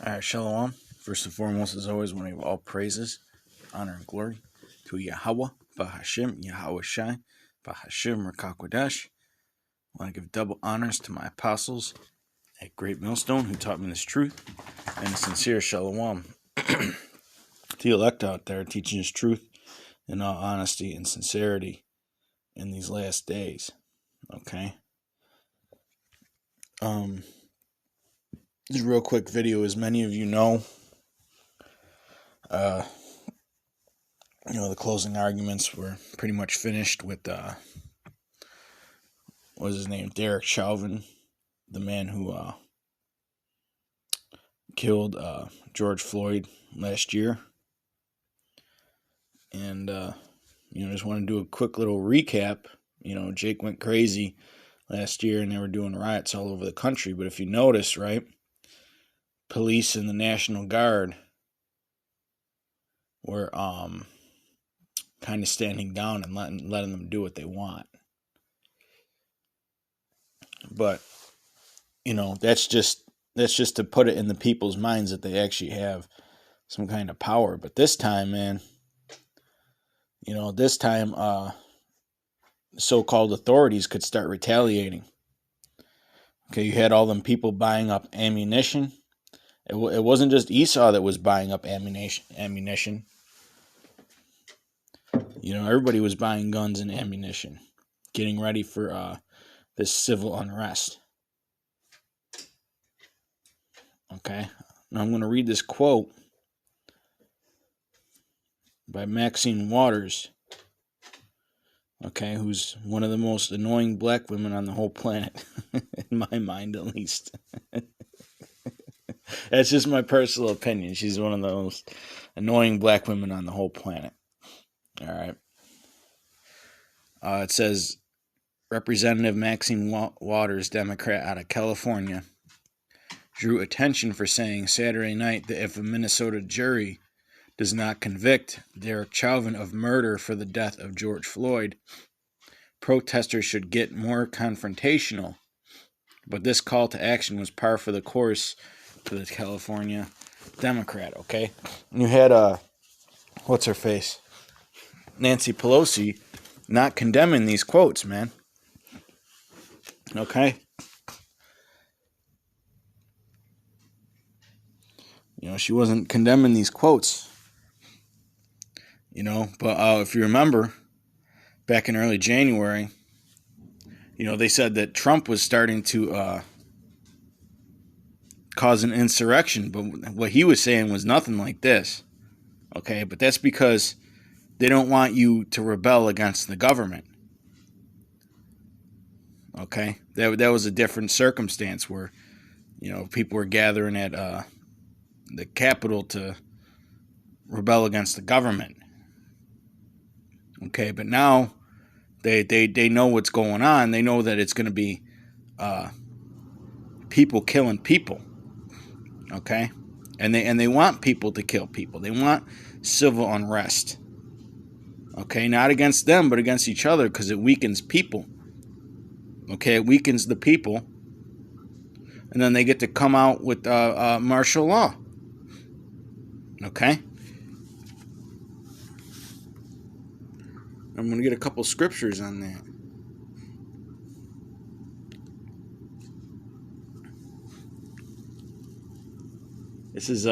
All right, Shalom. First and foremost, as always, want to give all praises, honor, and glory to YAHAWAH, HASHAM, YAHAWASHI, HASHAM, Rakakwadash. I want to give double honors to my apostles at Great Millstone who taught me this truth, and a sincere Shalom to the elect out there teaching this truth in all honesty and sincerity in these last days. Okay? This is a real quick video. As many of you know, the closing arguments were pretty much finished with, what was his name? Derek Chauvin, the man who killed George Floyd last year. And, just want to do a quick little recap. Jake went crazy last year and they were doing riots all over the country. But if you notice, right, police and the National Guard were kind of standing down and letting them do what they want. But that's just to put it in the people's minds that they actually have some kind of power. But this time, man, the so-called authorities could start retaliating. Okay, you had all them people buying up ammunition. It wasn't just Esau that was buying up ammunition. Everybody was buying guns and ammunition, getting ready for this civil unrest. Okay, now I'm going to read this quote by Maxine Waters, okay, who's one of the most annoying black women on the whole planet, in my mind at least. That's just my personal opinion. She's one of the most annoying black women on the whole planet. All right. It says, Representative Maxine Waters, Democrat out of California, drew attention for saying Saturday night that if a Minnesota jury does not convict Derek Chauvin of murder for the death of George Floyd, protesters should get more confrontational. But this call to action was par for the course for the California Democrat, okay? And you had, what's her face? Nancy Pelosi not condemning these quotes, man. Okay? She wasn't condemning these quotes. But if you remember, back in early January, they said that Trump was starting to cause an insurrection, but what he was saying was nothing like this. Okay, but that's because they don't want you to rebel against the government. Okay, that was a different circumstance where, people were gathering at the Capitol to rebel against the government. Okay, but now they know what's going on. They know that it's going to be people killing people. Okay, and they want people to kill people. They want civil unrest. Okay, not against them, but against each other, because it weakens people. Okay, it weakens the people, and then they get to come out with martial law. Okay, I'm going to get a couple scriptures on that. This is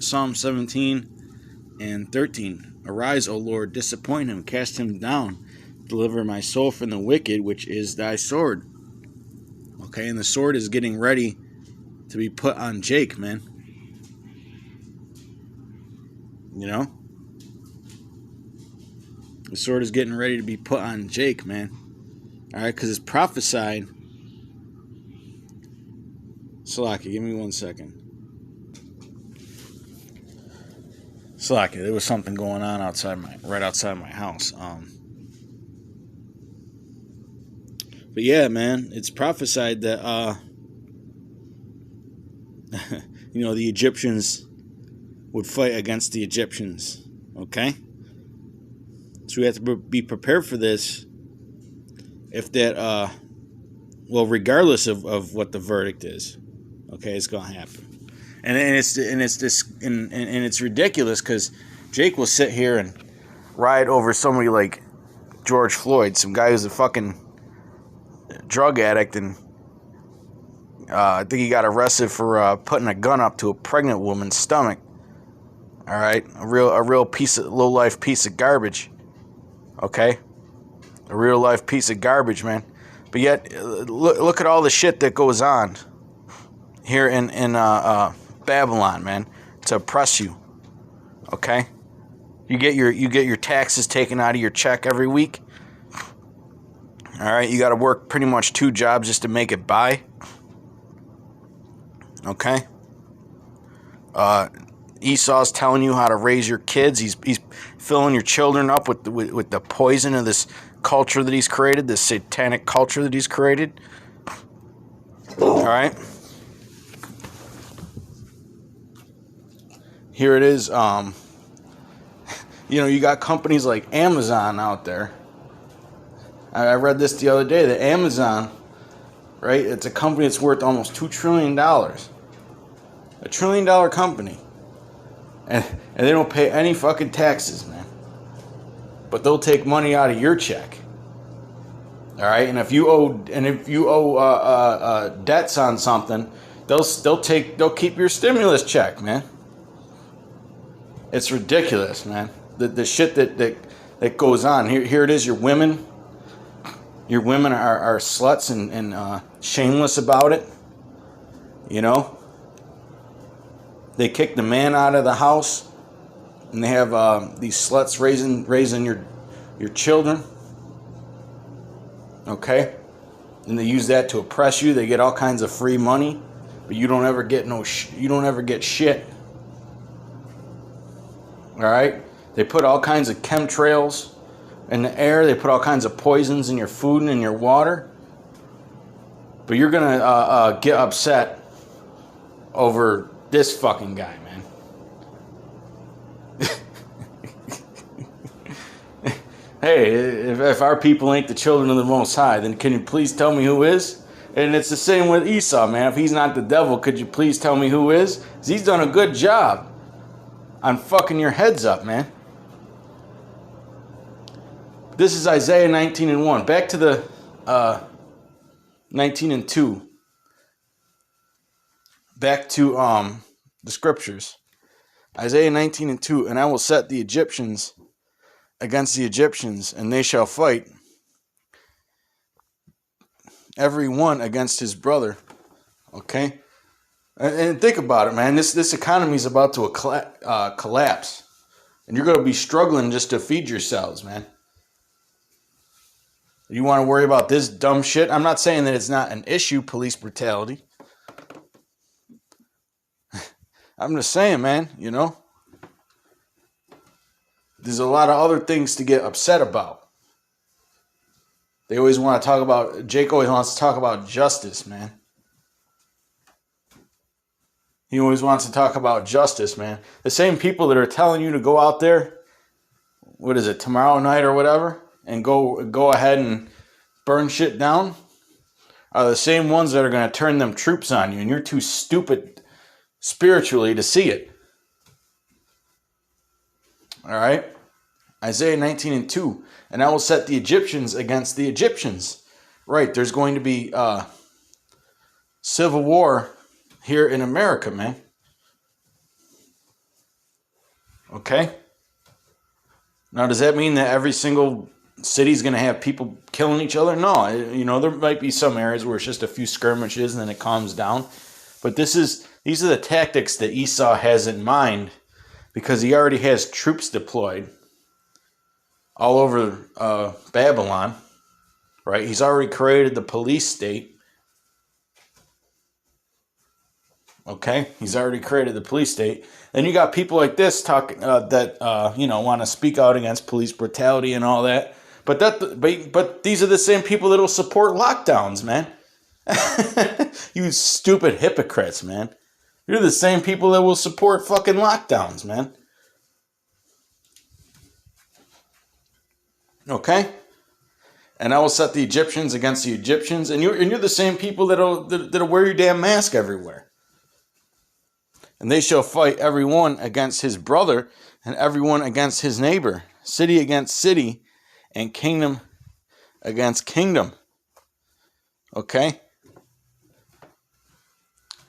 Psalm 17 and 13. Arise, O Lord, disappoint him, cast him down, deliver my soul from the wicked, which is thy sword. Okay, and the sword is getting ready to be put on Jake, man. The sword is getting ready to be put on Jake, man. All right, because it's prophesied. Salaki, give me 1 second. Salaki, there was something going on right outside my house. But yeah, man, it's prophesied that the Egyptians would fight against the Egyptians. Okay? So we have to be prepared for this. If that, regardless of what the verdict is, okay, it's going to happen. And it's ridiculous because Jake will sit here and ride over somebody like George Floyd, some guy who's a fucking drug addict, and I think he got arrested for putting a gun up to a pregnant woman's stomach. All right, a real piece of low life piece of garbage. Okay, a real life piece of garbage, man. But yet, look at all the shit that goes on here in Babylon, man, to oppress you. Okay, you get your taxes taken out of your check every week. All right, you got to work pretty much 2 jobs just to make it by. Okay. Esau's telling you how to raise your kids. He's filling your children up with the poison of this culture that he's created, this satanic culture that he's created. All right. Here it is. You got companies like Amazon out there. I read this the other day. That Amazon, right? It's a company that's worth almost $2 trillion. $1 trillion company. And they don't pay any fucking taxes, man. But they'll take money out of your check. All right, and if you owe debts on something, they'll keep your stimulus check, man. It's ridiculous, man. The shit that goes on. Here it is. Your women are sluts and shameless about it. You know. They kick the man out of the house, and they have these sluts raising your children. Okay, and they use that to oppress you. They get all kinds of free money, but you don't ever get shit. All right, they put all kinds of chemtrails in the air. They put all kinds of poisons in your food and in your water. But you're gonna get upset over this fucking guy, man. Hey, if our people ain't the children of the Most High, then can you please tell me who is? And it's the same with Esau, man. If he's not the devil, could you please tell me who is? 'Cause he's done a good job on fucking your heads up, man. This is Isaiah 19:1. Back to the 19:2. Back to the scriptures. Isaiah 19:2. And I will set the Egyptians against the Egyptians, and they shall fight, every one against his brother. Okay? And think about it, man. This economy is about to collapse. And you're going to be struggling just to feed yourselves, man. You want to worry about this dumb shit? I'm not saying that it's not an issue, police brutality. I'm just saying, man, there's a lot of other things to get upset about. They always want to talk about, Jake always wants to talk about justice, man. He always wants to talk about justice, man. The same people that are telling you to go out there, what is it, tomorrow night or whatever, and go ahead and burn shit down, are the same ones that are going to turn them troops on you, and you're too stupid spiritually to see it. All right? Isaiah 19:2. And I will set the Egyptians against the Egyptians. Right, there's going to be civil war here in America, man. Okay? Now, does that mean that every single city's going to have people killing each other? No. There might be some areas where it's just a few skirmishes and then it calms down. But these are the tactics that Esau has in mind, because he already has troops deployed all over Babylon, right? He's already created the police state. Okay, he's already created the police state. Then you got people like this talking that want to speak out against police brutality and all that. But these are the same people that will support lockdowns, man. You stupid hypocrites, man. You're the same people that will support fucking lockdowns, man. Okay? And I will set the Egyptians against the Egyptians, and you're the same people that'll wear your damn mask everywhere. And they shall fight every one against his brother, and every one against his neighbor, city against city, and kingdom against kingdom. Okay?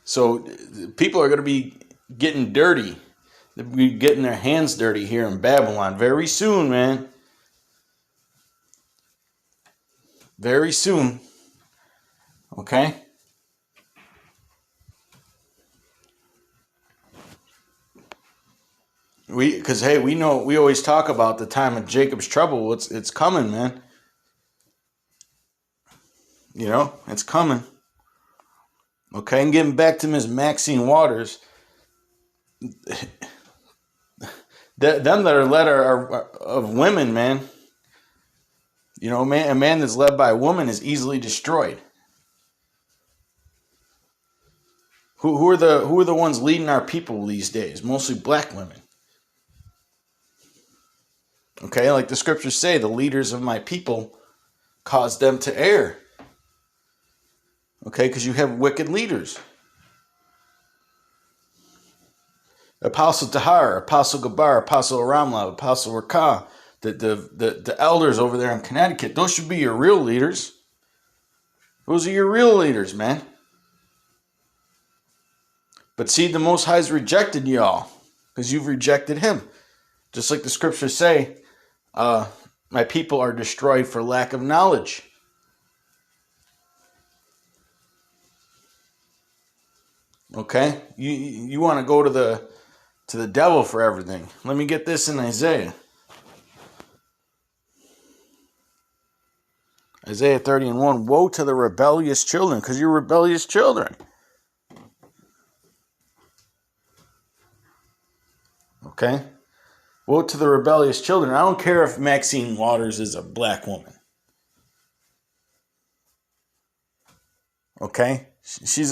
So people are going to be getting dirty. They'll be getting their hands dirty here in Babylon very soon, man. Very soon. Okay? Because hey, we know, we always talk about the time of Jacob's trouble. It's coming, man. You know, it's coming. Okay, and getting back to Ms. Maxine Waters, them that are led are of women, man. You know, a man that's led by a woman is easily destroyed. Who are the ones leading our people these days? Mostly black women. Okay, like the scriptures say, the leaders of my people caused them to err. Okay, because you have wicked leaders. Apostle Tahar, Apostle Gabar, Apostle Ramla, Apostle Rakah, the elders over there in Connecticut, those should be your real leaders. Those are your real leaders, man. But see, the Most High's rejected y'all because you've rejected him. Just like the scriptures say, my people are destroyed for lack of knowledge. Okay? You want to go to the devil for everything. Let me get this in Isaiah. Isaiah 30:1. Woe to the rebellious children, because you're rebellious children. Okay? Woe to the rebellious children. I don't care if Maxine Waters is a black woman. Okay? She's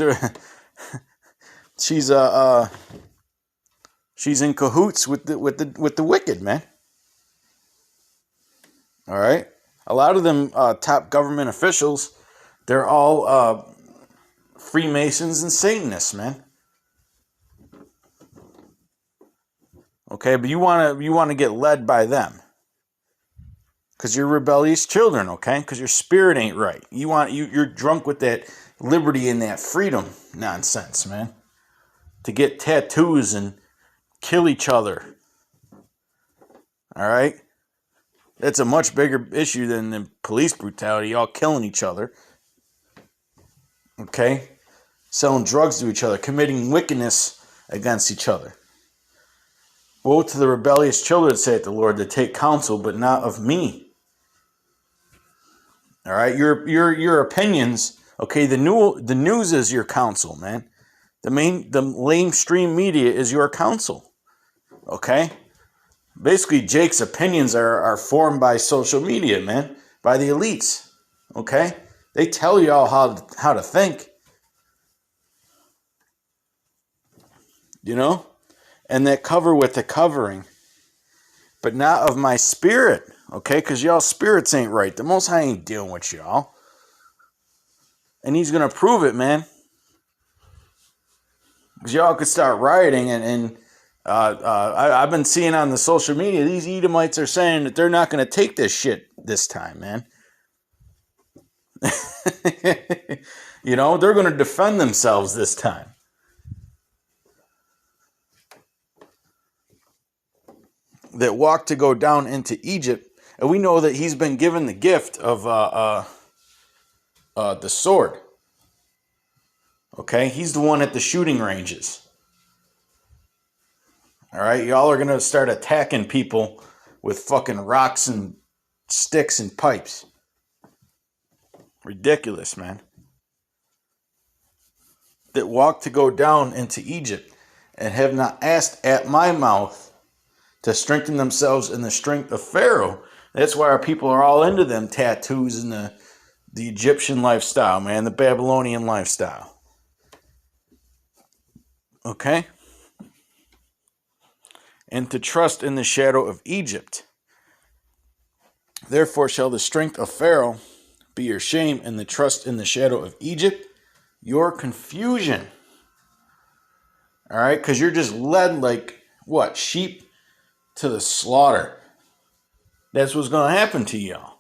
in cahoots with the wicked, man. All right? A lot of them top government officials, they're all Freemasons and Satanists, man. Okay, but you want to get led by them, because you're rebellious children. Okay, because your spirit ain't right. You're drunk with that liberty and that freedom nonsense, man. To get tattoos and kill each other. All right, that's a much bigger issue than the police brutality. Y'all killing each other. Okay, selling drugs to each other, committing wickedness against each other. Woe to the rebellious children, saith the Lord, that take counsel, but not of me. All right, your opinions. Okay, the news is your counsel, man. The mainstream media is your counsel. Okay, basically Jake's opinions are formed by social media, man, by the elites. Okay, they tell y'all how to think. You know. And that cover with the covering, but not of my spirit, okay? Because y'all spirits ain't right. The Most High ain't dealing with y'all. And he's going to prove it, man. Because y'all could start rioting, and I've been seeing on the social media, these Edomites are saying that they're not going to take this shit this time, man. You know, they're going to defend themselves this time. That walked to go down into Egypt, and we know that he's been given the gift of the sword. Okay, he's the one at the shooting ranges. All right, y'all are gonna start attacking people with fucking rocks and sticks and pipes. Ridiculous, man. That walked to go down into Egypt, and have not asked at my mouth to strengthen themselves in the strength of Pharaoh. That's why our people are all into them tattoos and the Egyptian lifestyle, man, the Babylonian lifestyle. Okay? And to trust in the shadow of Egypt. Therefore shall the strength of Pharaoh be your shame, and the trust in the shadow of Egypt your confusion. All right? Because you're just led like, what, sheep to the slaughter. That's what's going to happen to y'all.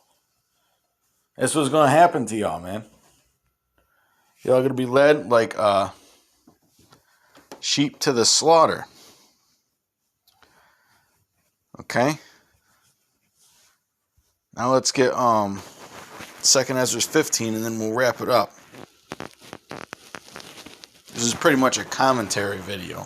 That's what's going to happen to y'all, man. Y'all going to be led like sheep to the slaughter. Okay? Now let's get 2nd Ezra 15, and then we'll wrap it up. This is pretty much a commentary video.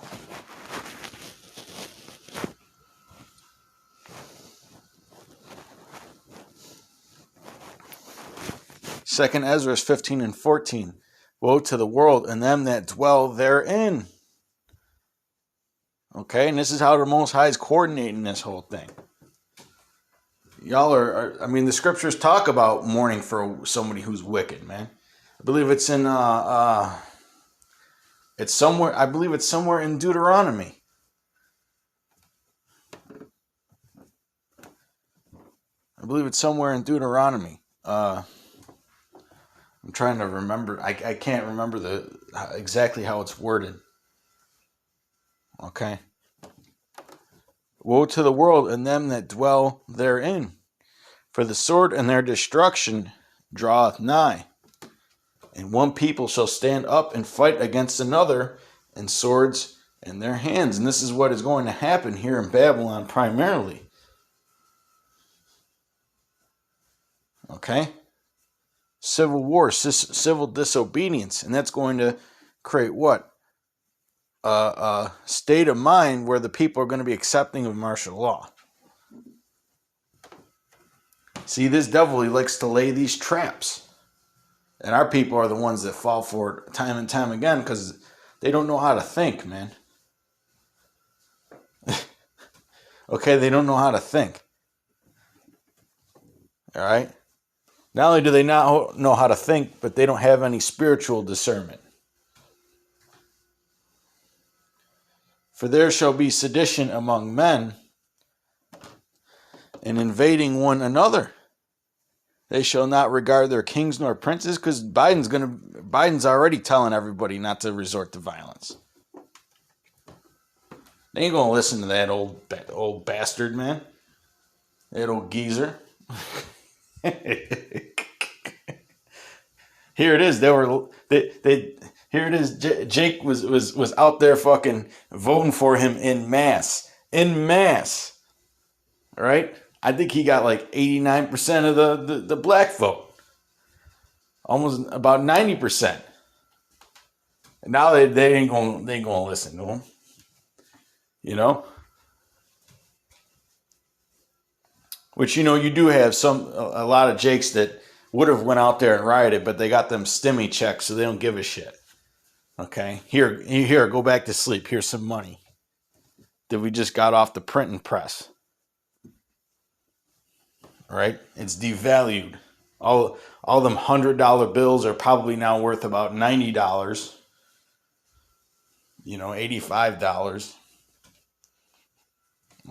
Second Ezra 15 and 14. Woe to the world and them that dwell therein. Okay, and this is how the Most High is coordinating this whole thing. Y'all are, I mean, the scriptures talk about mourning for somebody who's wicked, man. I believe it's in, it's somewhere, I believe it's somewhere in Deuteronomy. I believe it's somewhere in Deuteronomy. I'm trying to remember. I can't remember exactly how it's worded. Okay. Woe to the world and them that dwell therein, for the sword and their destruction draweth nigh. And one people shall stand up and fight against another, and swords in their hands. And this is what is going to happen here in Babylon primarily. Okay? Civil war, civil disobedience. And that's going to create what? A state of mind where the people are going to be accepting of martial law. See, this devil, he likes to lay these traps. And our people are the ones that fall for it time and time again because they don't know how to think, man. Okay, they don't know how to think. All right? Not only do they not know how to think, but they don't have any spiritual discernment. For there shall be sedition among men, and invading one another. They shall not regard their kings nor princes, because Biden's already telling everybody not to resort to violence. They ain't gonna listen to that old bastard, man. That old geezer. Here it is. Here it is. Jake was out there fucking voting for him in mass. In mass. All right? I think he got like 89% of the black vote. Almost about 90%. And now they ain't gonna listen to him. You know? Which, you know, you do have a lot of Jakes that would have went out there and rioted, but they got them stimmy checks, so they don't give a shit. Okay? Here, go back to sleep. Here's some money that we just got off the printing press. Right? It's devalued. All them $100 bills are probably now worth about $90. You know, $85.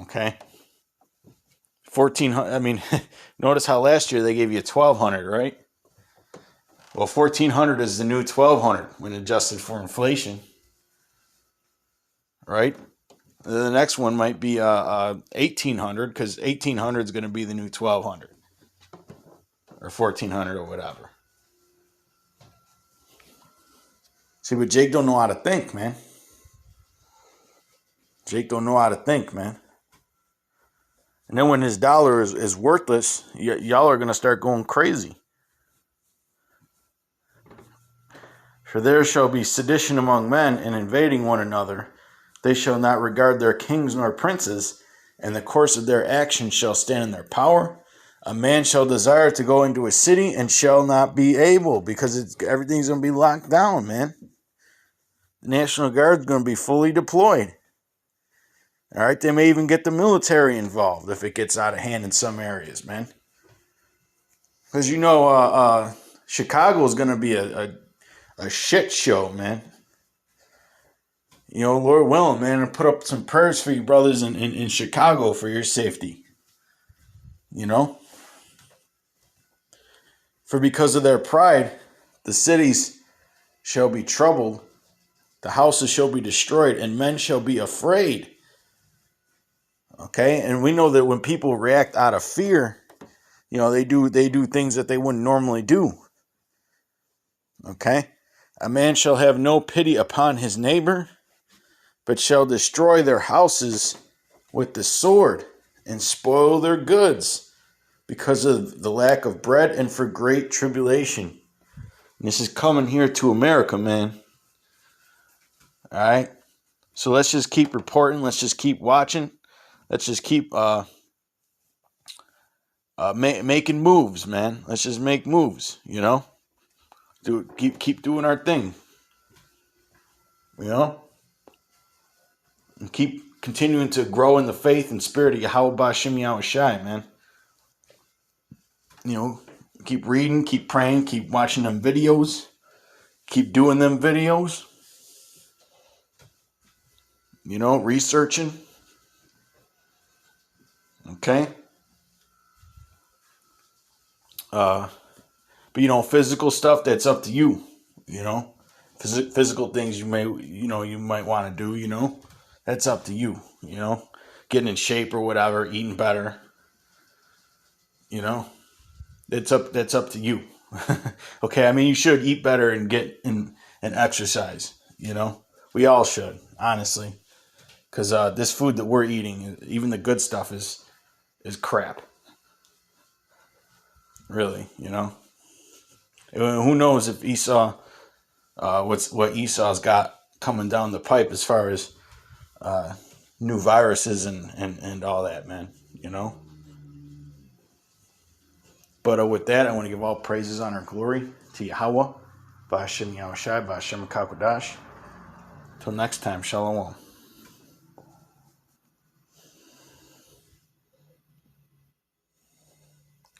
Okay? 1,400. I mean, notice how last year they gave you $1,200, right? Well, 1,400 is the new 1,200 when adjusted for inflation, right? The next one might be 1,800 because 1,800 is going to be the new 1,200 or 1,400 or whatever. See, but Jake don't know how to think, man. Jake don't know how to think, man. And then when his dollar is worthless, y'all are going to start going crazy. For there shall be sedition among men, and invading one another. They shall not regard their kings nor princes, and the course of their actions shall stand in their power. A man shall desire to go into a city and shall not be able, because everything's going to be locked down, man. The National Guard's going to be fully deployed. All right, they may even get the military involved if it gets out of hand in some areas, man. Because, you know, Chicago is going to be a shit show, man. You know, Lord willing, man, I'll put up some prayers for you brothers in Chicago for your safety. You know? For because of their pride, the cities shall be troubled, The houses shall be destroyed, and men shall be afraid. Okay, and we know that when people react out of fear, they do things that they wouldn't normally do. Okay, a man shall have no pity upon his neighbor, but shall destroy their houses with the sword and spoil their goods because of the lack of bread and for great tribulation. And this is coming here to America, man. All right, so let's just keep reporting. Let's just keep watching. Let's just keep making moves, man. Let's just make moves, keep doing our thing, and keep continuing to grow in the faith and spirit of YAHAWASHI, man. Keep reading, keep praying, keep watching them videos, keep doing them videos, researching. Okay. But physical stuff, that's up to you. Physical things you might want to do. That's up to you. Getting in shape or whatever, eating better. That's up to you. Okay, I mean, you should eat better and get in and exercise. We all should, honestly, because this food that we're eating, even the good stuff, is crap. Really, Who knows if Esau, what Esau's got coming down the pipe as far as new viruses and all that, man. But with that, I want to give all praises, honor, and glory to Yahawah, Ba'Hashem Yahawashi, Ba'Hashem Kakodash. Till next time, Shalom.